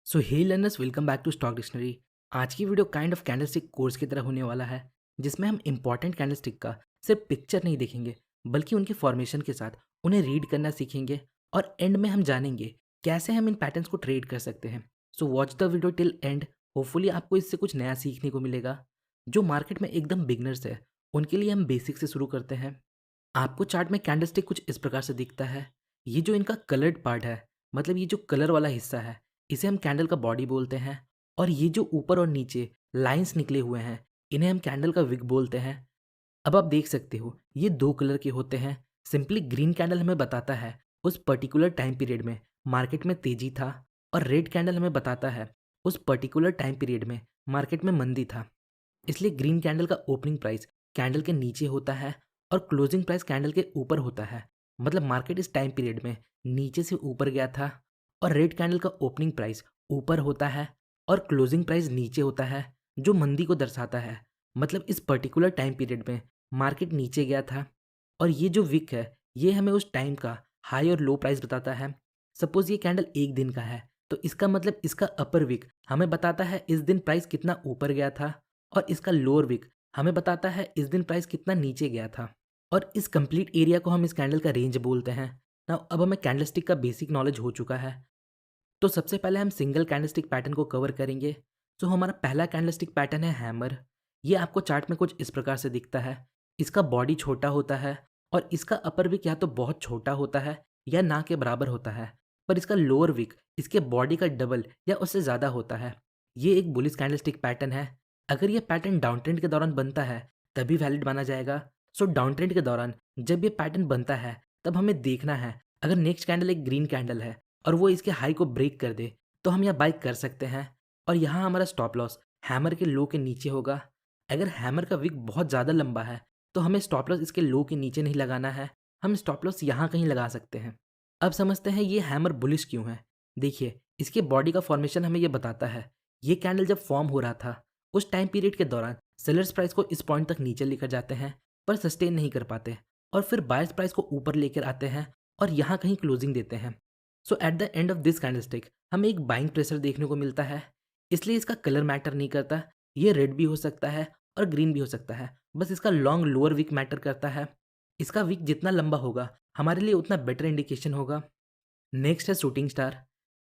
So hey learners, welcome back to stock dictionary. आज की video kind of candlestick course की तरह होने वाला है, जिसमें हम इंपॉर्टेंट कैंडलस्टिक का सिर्फ पिक्चर नहीं देखेंगे, बल्कि उनके फॉर्मेशन के साथ उन्हें रीड करना सीखेंगे। और एंड में हम जानेंगे कैसे हम इन पैटर्न्स को ट्रेड कर सकते हैं। So watch the video till and. Hopefully आपको इससे कुछ नया सीखने को मिलेगा। जो मार्केट में एकदम बिगनर्स है, उनके लिए हम बेसिक से शुरू करते हैं। आपको चार्ट में कैंडलस्टिक कुछ इस प्रकार से दिखता है। ये जो इनका कलर्ड पार्ट है, मतलब ये जो कलर वाला हिस्सा है, इसे हम कैंडल का बॉडी बोलते हैं। और ये जो ऊपर और नीचे लाइंस निकले हुए हैं, इन्हें हम कैंडल का विग बोलते हैं। अब आप देख सकते हो ये दो कलर के होते हैं। सिंपली ग्रीन कैंडल हमें बताता है उस पर्टिकुलर टाइम पीरियड में मार्केट में तेजी था, और रेड कैंडल हमें बताता है उस पर्टिकुलर टाइम पीरियड में मार्केट में मंदी था। इसलिए ग्रीन कैंडल का ओपनिंग प्राइस कैंडल के नीचे होता है और क्लोजिंग प्राइस कैंडल के ऊपर होता है। मतलब मार्केट इस टाइम पीरियड में नीचे से ऊपर गया था। और रेड कैंडल का ओपनिंग प्राइस ऊपर होता है और क्लोजिंग प्राइस नीचे होता है, जो मंदी को दर्शाता है। मतलब इस पर्टिकुलर टाइम पीरियड में मार्केट नीचे गया था। और ये जो विक है, ये हमें उस टाइम का हाई और लो प्राइस बताता है। सपोज ये कैंडल एक दिन का है, तो इसका मतलब इसका अपर विक हमें बताता है इस दिन प्राइस कितना ऊपर गया था, और इसका लोअर विक हमें बताता है इस दिन प्राइस कितना नीचे गया था। और इस कंप्लीट एरिया को हम इस कैंडल का रेंज बोलते हैं। नाउ अब हमें कैंडलस्टिक का बेसिक नॉलेज हो चुका है, तो सबसे पहले हम सिंगल कैंडलस्टिक पैटर्न को कवर करेंगे। तो हमारा पहला कैंडलस्टिक पैटर्न है हैमर। ये आपको चार्ट में कुछ इस प्रकार से दिखता है। इसका बॉडी छोटा होता है और इसका अपर विक या तो बहुत छोटा होता है या ना के बराबर होता है, पर इसका लोअर विक इसके बॉडी का डबल या उससे ज़्यादा होता है। ये एक बुलिश कैंडलस्टिक पैटर्न है। अगर ये पैटर्न डाउन ट्रेंड के दौरान बनता है तभी वैलिड माना जाएगा। सो डाउन ट्रेंड के दौरान जब ये पैटर्न बनता है, तब हमें देखना है अगर नेक्स्ट कैंडल एक ग्रीन कैंडल है और वो इसके हाई को ब्रेक कर दे, तो हम यहाँ बाई कर सकते हैं। और यहाँ हमारा स्टॉप लॉस हैमर के लो के नीचे होगा। अगर हैमर का विक बहुत ज़्यादा लंबा है, तो हमें स्टॉप लॉस इसके लो के नीचे नहीं लगाना है, हम स्टॉप लॉस यहाँ कहीं लगा सकते हैं। अब समझते हैं ये हैमर बुलिश क्यों है। देखिए, इसके बॉडी का फॉर्मेशन हमें ये बताता है। ये कैंडल जब फॉर्म हो रहा था, उस टाइम पीरियड के दौरान सेलर्स प्राइस को इस पॉइंट तक नीचे लेकर जाते हैं, पर सस्टेन नहीं कर पाते, और फिर बायर्स प्राइस को ऊपर लेकर आते हैं और यहाँ कहीं क्लोजिंग देते हैं। So at the end of this candlestick हमें एक बाइंग प्रेशर देखने को मिलता है। इसलिए इसका कलर मैटर नहीं करता। ये रेड भी हो सकता है और ग्रीन भी हो सकता है, बस इसका लॉन्ग लोअर विक मैटर करता है। इसका विक जितना लंबा होगा, हमारे लिए उतना बेटर इंडिकेशन होगा। नेक्स्ट है शूटिंग स्टार।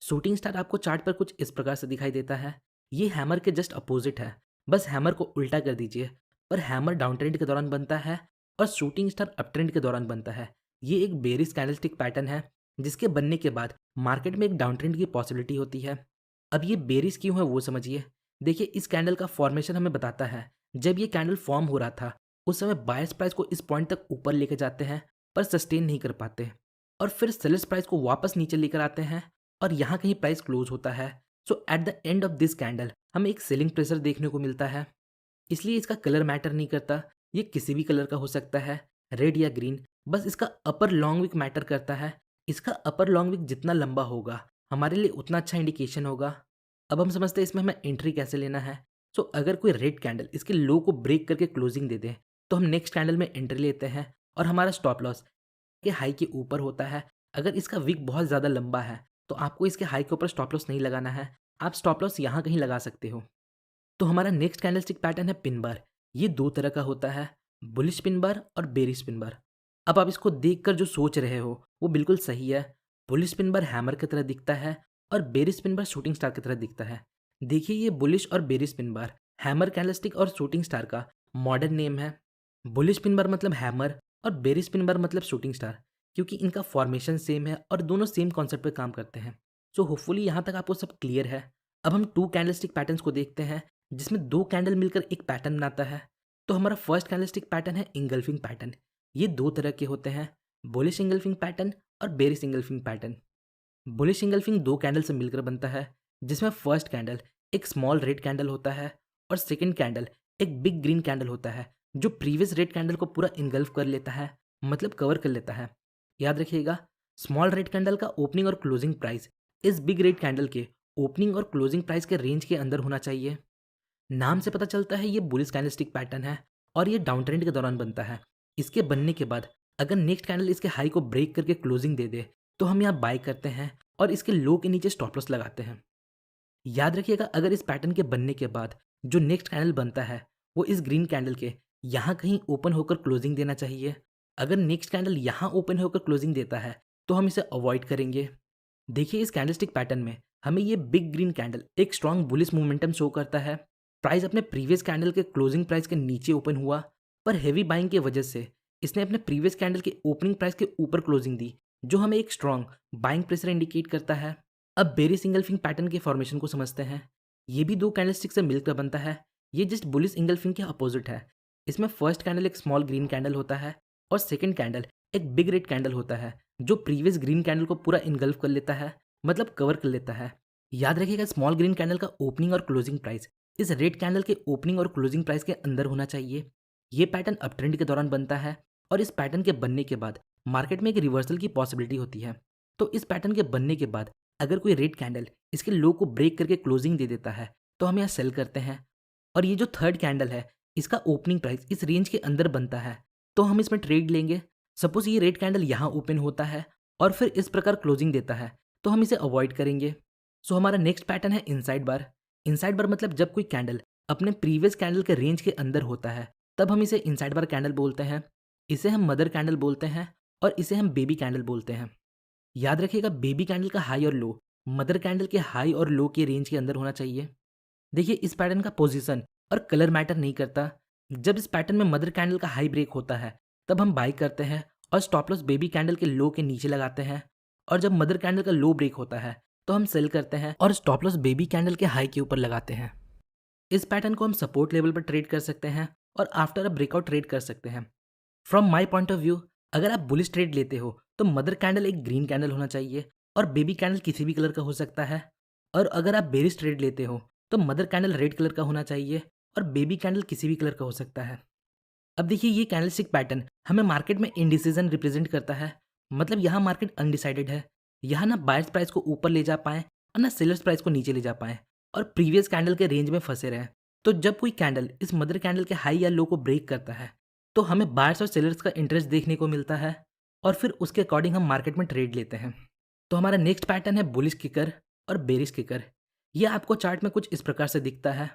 शूटिंग स्टार आपको चार्ट पर कुछ इस प्रकार से दिखाई देता है। ये हैमर के जस्ट अपोजिट है, बस हैमर को उल्टा कर दीजिए। पर हैमर डाउन ट्रेंड के दौरान बनता है और शूटिंग स्टार अप ट्रेंड के दौरान बनता है। ये एक बेरिश कैंडलस्टिक पैटर्न है, जिसके बनने के बाद मार्केट में एक डाउन ट्रेंड की पॉसिबिलिटी होती है। अब ये बेरिश क्यों है वो समझिए। देखिए, इस कैंडल का फॉर्मेशन हमें बताता है जब ये कैंडल फॉर्म हो रहा था, उस समय बायर्स प्राइस को इस पॉइंट तक ऊपर लेके जाते हैं, पर सस्टेन नहीं कर पाते, और फिर सेलर्स प्राइस को वापस नीचे लेकर आते हैं और यहाँ कहीं प्राइस क्लोज होता है। So at the end of this candle हमें एक सेलिंग प्रेशर देखने को मिलता है। इसलिए इसका कलर मैटर नहीं करता। ये किसी भी कलर का हो सकता है, रेड या ग्रीन, बस इसका अपर लॉन्ग विक मैटर करता है। इसका अपर लॉन्ग विक जितना लंबा होगा, हमारे लिए उतना अच्छा इंडिकेशन होगा। अब हम समझते हैं इसमें हमें एंट्री कैसे लेना है। सो अगर कोई रेड कैंडल इसके लो को ब्रेक करके क्लोजिंग दे दे, तो हम नेक्स्ट कैंडल में एंट्री लेते हैं, और हमारा स्टॉप लॉस के हाई के ऊपर होता है। अगर इसका विक बहुत ज़्यादा लंबा है, तो आपको इसके हाई के ऊपर स्टॉप लॉस नहीं लगाना है, आप स्टॉप लॉस यहाँ कहीं लगा सकते हो। तो हमारा नेक्स्ट कैंडलस्टिक पैटर्न है पिन बार। ये दो तरह का होता है, बुलिश पिन बार और बेरिश पिन बार। अब आप इसको देखकर जो सोच रहे हो वो बिल्कुल सही है। बुलिश पिन बार हैमर की तरह दिखता है और bearish pin bar shooting star की तरह दिखता है। देखिए, ये बुलिश और bearish pin bar hammer candlestick और शूटिंग स्टार का मॉडर्न नेम है। बुलिश पिन बार मतलब हैमर और बेरिश पिन बार मतलब शूटिंग स्टार, क्योंकि इनका फॉर्मेशन सेम है और दोनों सेम कॉन्सेप्ट पे काम करते हैं। सो होपफुली यहाँ तक आपको सब क्लियर है। अब हम टू कैंडलस्टिक पैटर्न्स को देखते हैं, जिसमें दो कैंडल मिलकर एक पैटर्न बनाता है। तो हमारा फर्स्ट कैंडलस्टिक पैटर्न है इंगल्फिंग पैटर्न। ये दो तरह के होते हैं, बुलिश इंगल्फिंग पैटर्न और bearish engulfing pattern. Bullish engulfing दो कैंडल से मिलकर बनता है, जिसमें फर्स्ट कैंडल एक स्मॉल रेड कैंडल होता है और सेकंड कैंडल एक बिग ग्रीन कैंडल होता है, जो प्रीवियस रेड कैंडल को पूरा इंगल्फ कर लेता है, मतलब कवर कर लेता है। याद रखिएगा, स्मॉल रेड कैंडल का ओपनिंग और क्लोजिंग प्राइस इस बिग रेड कैंडल के ओपनिंग और क्लोजिंग प्राइस के रेंज के अंदर होना चाहिए। नाम से पता चलता है ये बुलिश कैंडलस्टिक पैटर्न है और ये डाउन ट्रेंड के दौरान बनता है। इसके बनने के बाद अगर नेक्स्ट कैंडल इसके हाई को ब्रेक करके क्लोजिंग दे दे, तो हम यहाँ बाय करते हैं और इसके लो के नीचे स्टॉप लॉस लगाते हैं। याद रखिएगा, अगर इस पैटर्न के बनने के बाद जो नेक्स्ट कैंडल बनता है वो इस ग्रीन कैंडल के यहाँ कहीं ओपन होकर क्लोजिंग देना चाहिए। अगर नेक्स्ट कैंडल यहाँ ओपन होकर क्लोजिंग देता है तो हम इसे अवॉइड करेंगे। देखिए, इस कैंडलस्टिक पैटर्न में हमें ये बिग ग्रीन कैंडल एक स्ट्रॉन्ग बुलिश मोमेंटम शो करता है। प्राइस अपने प्रीवियस कैंडल के क्लोजिंग प्राइस के नीचे ओपन हुआ, पर हेवी बाइंग की वजह से इसने अपने प्रीवियस कैंडल के ओपनिंग प्राइस के ऊपर क्लोजिंग दी, जो हमें एक स्ट्रॉन्ग बाइंग प्रेशर इंडिकेट करता है। अब बेरी सिंगलफिंग पैटर्न के फॉर्मेशन को समझते हैं। ये भी दो कैंडलस्टिक से मिलकर बनता है। ये जस्ट बुलिश इंगल्फिंग के अपोजिट है। इसमें फर्स्ट कैंडल एक स्मॉल ग्रीन कैंडल होता है और सेकंड कैंडल एक बिग रेड कैंडल होता है, जो प्रीवियस ग्रीन कैंडल को पूरा इनगल्फ कर लेता है, मतलब कवर कर लेता है। याद रखिएगा, स्मॉल ग्रीन कैंडल का ओपनिंग और क्लोजिंग प्राइस इस रेड कैंडल के ओपनिंग और क्लोजिंग प्राइस के अंदर होना चाहिए। ये पैटर्न अप ट्रेंड के दौरान बनता है और इस पैटर्न के बनने के बाद मार्केट में एक रिवर्सल की पॉसिबिलिटी होती है। तो इस पैटर्न के बनने के बाद अगर कोई रेड कैंडल इसके लो को ब्रेक करके क्लोजिंग दे देता है तो हम यहाँ सेल करते हैं। और ये जो थर्ड कैंडल है इसका ओपनिंग प्राइस इस रेंज के अंदर बनता है तो हम इसमें ट्रेड लेंगे। सपोज ये रेड कैंडल यहाँ ओपन होता है और फिर इस प्रकार क्लोजिंग देता है तो हम इसे अवॉइड करेंगे। सो हमारा नेक्स्ट पैटर्न है इनसाइड बार। इनसाइड बार मतलब जब कोई कैंडल अपने प्रीवियस कैंडल के रेंज के अंदर होता है तब हम इसे इनसाइड बार कैंडल बोलते हैं। इसे हम मदर कैंडल बोलते हैं और इसे हम बेबी कैंडल बोलते हैं। याद रखिएगा, बेबी कैंडल का हाई और लो मदर कैंडल के हाई और लो के रेंज के अंदर होना चाहिए। देखिए, इस पैटर्न का पोजीशन और कलर मैटर नहीं करता। जब इस पैटर्न में मदर कैंडल का हाई ब्रेक होता है तब हम बाई करते हैं और स्टॉप लॉस बेबी कैंडल के लो के नीचे लगाते हैं, और जब मदर कैंडल का लो ब्रेक होता है तो हम सेल करते हैं और स्टॉप लॉस बेबी कैंडल के हाई के ऊपर लगाते हैं। इस पैटर्न को हम सपोर्ट लेवल पर ट्रेड कर सकते हैं और आफ्टर अ ब्रेकआउट ट्रेड कर सकते हैं। From my point of view, अगर आप बुलिश ट्रेड लेते हो तो मदर कैंडल एक ग्रीन कैंडल होना चाहिए और बेबी कैंडल किसी भी कलर का हो सकता है। और अगर आप बेरिश ट्रेड लेते हो तो मदर कैंडल रेड कलर का होना चाहिए और बेबी कैंडल किसी भी कलर का हो सकता है। अब देखिए, ये कैंडलस्टिक पैटर्न हमें मार्केट में इनडिसीजन रिप्रेजेंट करता है। मतलब यहाँ मार्केट अनडिसाइडेड है। यहाँ ना बायर्स प्राइस को ऊपर ले जा पाए और ना सेलर्स प्राइस को नीचे ले जा पाए और प्रीवियस कैंडल के रेंज में फंसे रहे। तो जब कोई कैंडल इस मदर कैंडल के हाई या लो को ब्रेक करता है तो हमें बायर्स और सेलर्स का इंटरेस्ट देखने को मिलता है और फिर उसके अकॉर्डिंग हम मार्केट में ट्रेड लेते हैं। तो हमारा नेक्स्ट पैटर्न है बुलिश किकर और बेरिश किकर। ये आपको चार्ट में कुछ इस प्रकार से दिखता है।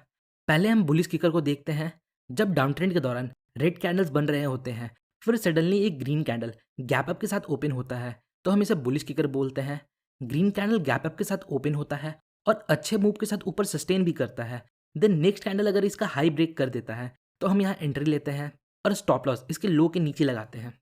पहले हम बुलिश किकर को देखते हैं। जब डाउन ट्रेंड के दौरान रेड कैंडल्स बन रहे होते हैं, फिर सडनली एक ग्रीन कैंडल गैप अप के साथ ओपन होता है तो हम इसे बुलिश किकर बोलते हैं। ग्रीन कैंडल गैप अप के साथ ओपन होता है और अच्छे मूव के साथ ऊपर सस्टेन भी करता है। देन नेक्स्ट कैंडल अगर इसका हाई ब्रेक कर देता है तो हम यहाँ एंट्री लेते हैं और स्टॉप लॉस इसके लो के नीचे लगाते हैं।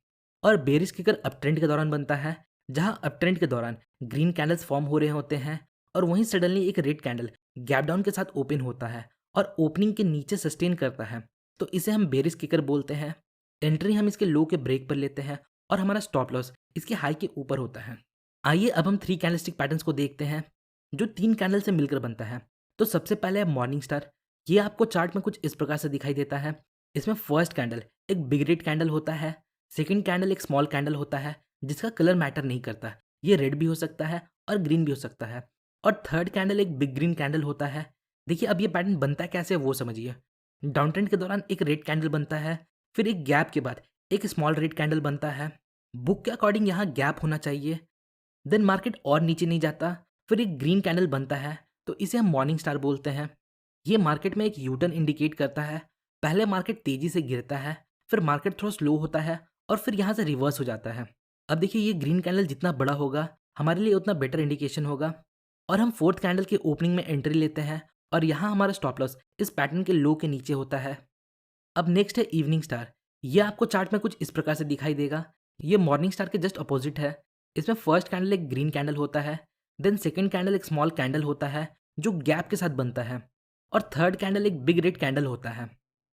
और बेरिश किकर अप ट्रेंड के दौरान बनता है, जहाँ अप ट्रेंड के दौरान ग्रीन कैंडल्स फॉर्म हो रहे होते हैं और वहीं सडनली एक रेड कैंडल गैप डाउन के साथ ओपन होता है और ओपनिंग के नीचे सस्टेन करता है तो इसे हम बेरिश किकर बोलते हैं। एंट्री हम इसके लो के ब्रेक पर लेते हैं और हमारा स्टॉप लॉस इसके हाई के ऊपर होता है। आइए अब हम थ्री कैंडलस्टिक पैटर्न्स को देखते हैं जो तीन कैंडल से मिलकर बनता है। तो सबसे पहले है मॉर्निंग स्टार। ये आपको चार्ट में कुछ इस प्रकार से दिखाई देता है। इसमें फर्स्ट कैंडल एक बिग रेड कैंडल होता है, सेकंड कैंडल एक स्मॉल कैंडल होता है जिसका कलर मैटर नहीं करता, ये रेड भी हो सकता है और ग्रीन भी हो सकता है, और थर्ड कैंडल एक बिग ग्रीन कैंडल होता है। देखिए, अब ये पैटर्न बनता है कैसे वो समझिए। डाउन ट्रेंड के दौरान एक रेड कैंडल बनता है, फिर एक गैप के बाद एक स्मॉल रेड कैंडल बनता है। बुक के अकॉर्डिंग यहाँ गैप होना चाहिए। देन मार्केट और नीचे नहीं जाता, फिर एक ग्रीन कैंडल बनता है तो इसे हम मॉर्निंग स्टार बोलते हैं। ये मार्केट में एक यूटर्न इंडिकेट करता है। पहले मार्केट तेजी से गिरता है, फिर मार्केट थोड़ा स्लो होता है और फिर यहाँ से रिवर्स हो जाता है। अब देखिए, ये ग्रीन कैंडल जितना बड़ा होगा हमारे लिए उतना बेटर इंडिकेशन होगा। और हम फोर्थ कैंडल के ओपनिंग में एंट्री लेते हैं और यहाँ हमारा स्टॉप लॉस इस पैटर्न के लो के नीचे होता है। अब नेक्स्ट है इवनिंग स्टार। ये आपको चार्ट में कुछ इस प्रकार से दिखाई देगा। ये मॉर्निंग स्टार के जस्ट अपोजिट है। इसमें फर्स्ट कैंडल एक ग्रीन कैंडल होता है, देन सेकंड कैंडल एक स्मॉल कैंडल होता है जो गैप के साथ बनता है, और थर्ड कैंडल एक बिग रेड कैंडल होता है।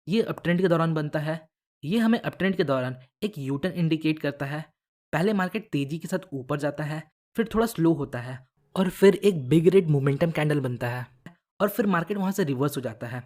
ये अप ट्रेंड के दौरान बनता है। ये हमें अप ट्रेंड के दौरान एक यू टर्न इंडिकेट करता है। पहले मार्केट तेजी के साथ ऊपर जाता है, फिर थोड़ा स्लो होता है और फिर एक बिग रेड मोमेंटम कैंडल बनता है और फिर मार्केट वहां से रिवर्स हो जाता है।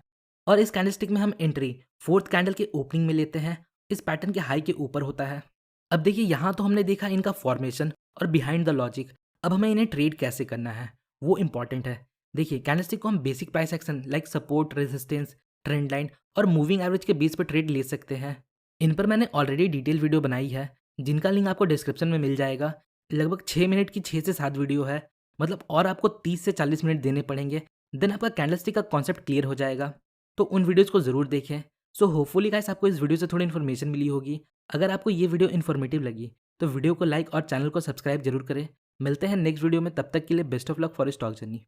और इस कैंडलस्टिक में हम एंट्री फोर्थ कैंडल के ओपनिंग में लेते हैं। इस पैटर्न के हाई के ऊपर होता है। अब देखिए, यहाँ तो हमने देखा इनका फॉर्मेशन और बिहाइंड द लॉजिक। अब हमें इन्हें ट्रेड कैसे करना है वो इंपॉर्टेंट है। देखिए, कैंडलस्टिक को हम basic price action like support, resistance, trend line और मूविंग एवरेज के बेस पर ट्रेड ले सकते हैं। इन पर मैंने ऑलरेडी डिटेल वीडियो बनाई है जिनका लिंक आपको डिस्क्रिप्शन में मिल जाएगा। लगभग 6 मिनट की 6 से 7 वीडियो है, मतलब और आपको 30 से 40 मिनट देने पड़ेंगे देन आपका कैंडलस्टिक का कॉन्सेप्ट क्लियर हो जाएगा। तो उन वीडियोज़ को ज़रूर देखें। सो होपफुली गाइस आपको इस वीडियो से थोड़ी इन्फॉर्मेशन मिली होगी। अगर आपको ये वीडियो इन्फॉर्मेटिव लगी तो वीडियो को लाइक और चैनल को सब्सक्राइब जरूर करें। मिलते हैं नेक्स्ट वीडियो में, तब तक के लिए best of luck for stock journey.